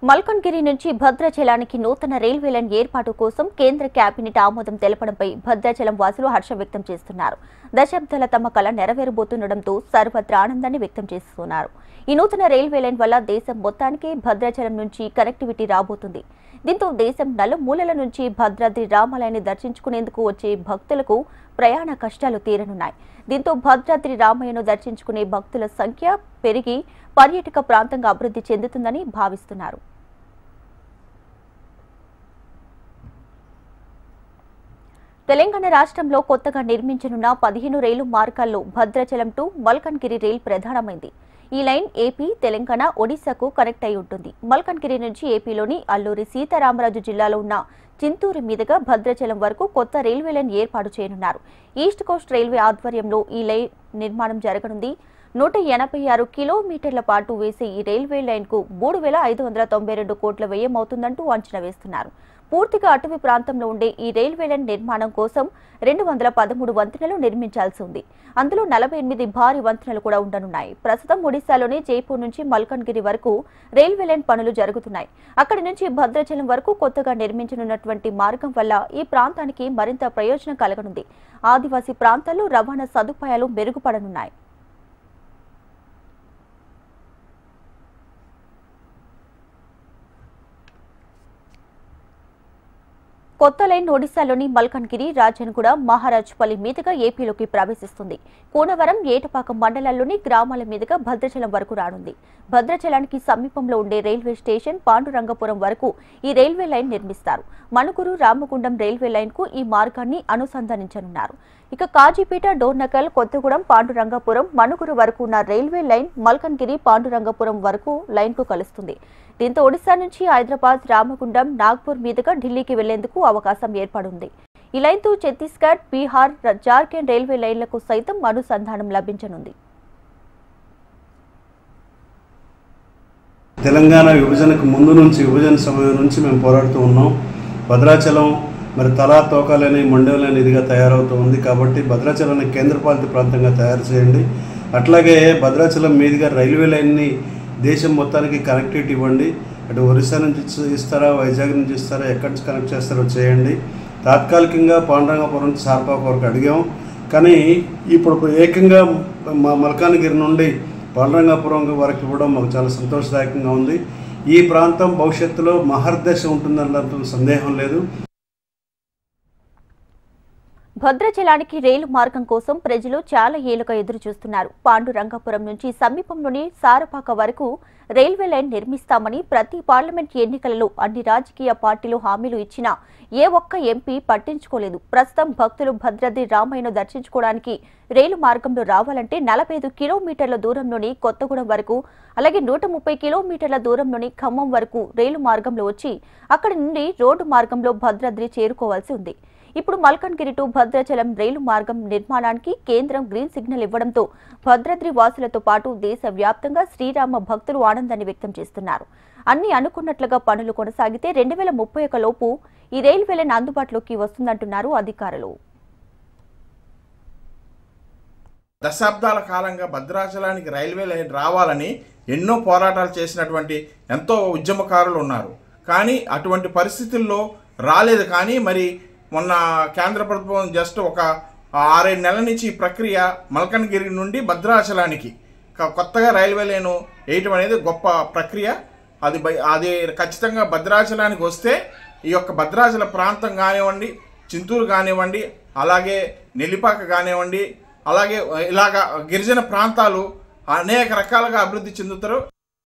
మల్కన్గిరి నుంచి భద్రాచలానికి నూతన railway line ఏర్పాటు కోసం కేంద్ర కేబినెట్ ఆమోదం తెలపడంపై భద్రాచలం వాసులు హర్షం వ్యక్తం చేస్తున్నారు. దశాబ్దాల తమ కల నెరవేరబోతుండటంతో సర్వత్రా ఆనందాన్ని వ్యక్తం చేస్తున్నారు. ఈ నూతన రైల్వే లైన్ వల్ల దేశం మొత్తానికి భద్రాచలం నుంచి కనెక్టివిటీ రాబోతుంది. దీంతో దేశం నలుమూలల నుంచి భద్రాద్రి రామాలయాన్ని దర్శించుకునేందుకు వచ్చే భక్తులకు ప్రయాణ కష్టాలు తీరనున్నాయి. దీంతో భద్రాద్రి రామయ్యను దర్శించుకునే భక్తుల సంఖ్య పెరిగి పర్యాటక ప్రాంతంగా అభివృద్ధి చెందుతుందని భావిస్తున్నారు. తెలంగాణ రాష్ట్రంలో కొత్తగా నిర్మించనున్న 15 రైలు మార్గాల్లో భద్రాచలం టు మల్కన్గిరి రైల్ ప్రధానమైంది. ఈ లైన్ ఏపీ, తెలంగాణ, ఒడిశాకు కనెక్ట్ అయి ఉంటుంది. మల్కన్గిరి నుంచి ఏపీలోని అల్లూరి సీతారామరాజు జిల్లాలో ఉన్న చింతూరు మీదుగా భద్రాచలం వరకు కొత్త రైల్వే లైన్ ఏర్పాటు చేయనున్నారు. ఈస్ట్ కోస్ట్ రైల్వే ఆధ్వర్యంలో ఈ లైన్ నిర్మాణం జరగనుంది. 186 కిలోమీటర్ల పాటు వేసే ఈ రైల్వే లైన్కు 3,592 కోట్ల వ్యయమవుతుందంటూ అంచనా వేస్తున్నారు. పూర్తిగా అటవీ ప్రాంతంలో ఉండే ఈ రైల్వే లైన్ నిర్మాణం కోసం 213 వంతెనలు నిర్మించాల్సి ఉంది. అందులో 48 భారీ వంతెనలు కూడా ఉండనున్నాయి. ప్రస్తుతం ఒడిశాలోని జైపూర్ నుంచి మల్కన్గిరి వరకు రైల్వే లైన్ పనులు జరుగుతున్నాయి. అక్కడి నుంచి భద్రాచలం వరకు కొత్తగా నిర్మించనున్నటువంటి మార్గం వల్ల ఈ ప్రాంతానికి మరింత ప్రయోజనం కలగనుంది. ఆదివాసీ ప్రాంతాల్లో రవాణా సదుపాయాలు మెరుగుపడనున్నాయి. కొత్త లైన్ ఒడిశాలోని మల్కన్గిరి, రాజన్గూడ, మహారాజ్పల్లి మీదుగా ఏపీలోకి ప్రవేశిస్తుంది. కూనవరం, ఏటపాక మండలాల్లోని గ్రామాల మీదుగా భద్రాచలం వరకు రానుంది. భద్రాచలానికి సమీపంలో ఉండే రైల్వే స్టేషన్ పాండురంగపురం వరకు ఈ రైల్వే లైన్ నిర్మిస్తారు. మణుగురు, రామగుండం రైల్వే లైన్ కు ఈ మార్గాన్ని అనుసంధానించనున్నారు. ఇక కాజీపేట, డోర్నకల్, కొత్తగూడెం, పాండురంగపురం, మణుగురు వరకు ఉన్న రైల్వే లైన్ మల్కన్గిరి, పాండురంగపురం వరకు లైన్ కు కలుస్తుంది. దీంతో ఒడిశా నుంచి హైదరాబాద్, రామగుండం, నాగ్పూర్ మీదుగా ఢిల్లీకి వెళ్లేందుకు అవకాశం ఏర్పడింది. ఈ లైన్తో ఛత్తీస్గఢ్, బీహార్, జార్ఖండ్ రైల్వే లైన్లకు సైతం అనుసంధానం లభించనుంది. తెలంగాణ విభజనకు ముందు నుంచి, విభజన సమయం నుంచి మేము పోరాడుతూ ఉన్నాం. భద్రాచలం మరి తలా తోకాలని మండలం ఇదిగా తయారవుతూ ఉంది. కాబట్టి భద్రాచలాన్ని కేంద్రపాలిత ప్రాంతంగా తయారు చేయండి. అట్లాగే భద్రాచలం మీదుగా రైల్వే లైన్ని దేశం మొత్తానికి కనెక్టివిటీ ఇవ్వండి. అటు ఒరిస్సా నుంచి ఇస్తారా, వైజాగ్ నుంచి ఇస్తారా, ఎక్కడి నుంచి కనెక్ట్ చేస్తారో చేయండి. తాత్కాలికంగా పాండురంగపురం నుంచి సార్పాక వరకు అడిగాం. కానీ ఇప్పుడు ఏకంగా మల్కాన్గిరి నుండి పాండురంగపురం వరకు ఇవ్వడం మాకు చాలా సంతోషదాయకంగా ఉంది. ఈ ప్రాంతం భవిష్యత్తులో మహర్దశ ఉంటుందన్న సందేహం లేదు. భద్రాచలానికి రైలు మార్గం కోసం ప్రజలు చాలా ఏళ్లుగా ఎదురు చూస్తున్నారు. పాండురంగపురం నుంచి సమీపంలోని సారపాక వరకు రైల్వే లైన్ నిర్మిస్తామని ప్రతి పార్లమెంట్ ఎన్నికలలో అన్ని రాజకీయ పార్టీలు హామీలు ఇచ్చినా ఏ ఒక్క ఎంపీ పట్టించుకోలేదు. ప్రస్తుతం భక్తులు భద్రాద్రి రామయ్యను దర్శించుకోవడానికి రైలు మార్గంలో రావాలంటే 45 కిలోమీటర్ల దూరంలోని కొత్తగూడెం వరకు, అలాగే 130 కిలోమీటర్ల దూరంలోని ఖమ్మం వరకు రైలు మార్గంలో వచ్చి అక్కడి నుండి రోడ్డు మార్గంలో భద్రాద్రి చేరుకోవాల్సి ఉంది. ఇప్పుడు మల్కన్గిరి టు భద్రాచలం రైలు మార్గం నిర్మాణానికి కేంద్రం గ్రీన్ సిగ్నల్ ఇవ్వడంతో భద్రాద్రి వాసులతో పాటు దేశవ్యాప్తంగా శ్రీరామ భక్తులు ఆనందాన్ని వ్యక్తం చేస్తున్నారు. అన్ని అనుకున్నట్లుగా పనులు కొనసాగితే 2031 లోపు ఈ రైల్వే లైన్ అందుబాటులోకి వస్తుందంటున్నారు అధికారులు. దశాబ్దాల కాలంగా భద్రాచలానికి రైల్వే లైన్ రావాలని ఎన్నో పోరాటాలు చేసినటువంటి ఎంతో ఉద్యమకారులు ఉన్నారు. కానీ అటువంటి పరిస్థితుల్లో రాలేదు. కానీ మరి మొన్న కేంద్ర ప్రభుత్వం జస్ట్ ఒక 6-7 నెలల నుంచి ఈ ప్రక్రియ మల్కన్గిరి నుండి భద్రాచలానికి కొత్తగా రైల్వే లైన్ వేయటం అనేది గొప్ప ప్రక్రియ. అది ఖచ్చితంగా భద్రాచలానికి వస్తే ఈ యొక్క భద్రాచల ప్రాంతం కానివ్వండి, చింతూరు కానివ్వండి, అలాగే నెల్లిపాక కానివ్వండి, అలాగే ఇలాగా గిరిజన ప్రాంతాలు అనేక రకాలుగా అభివృద్ధి చెందుతారు.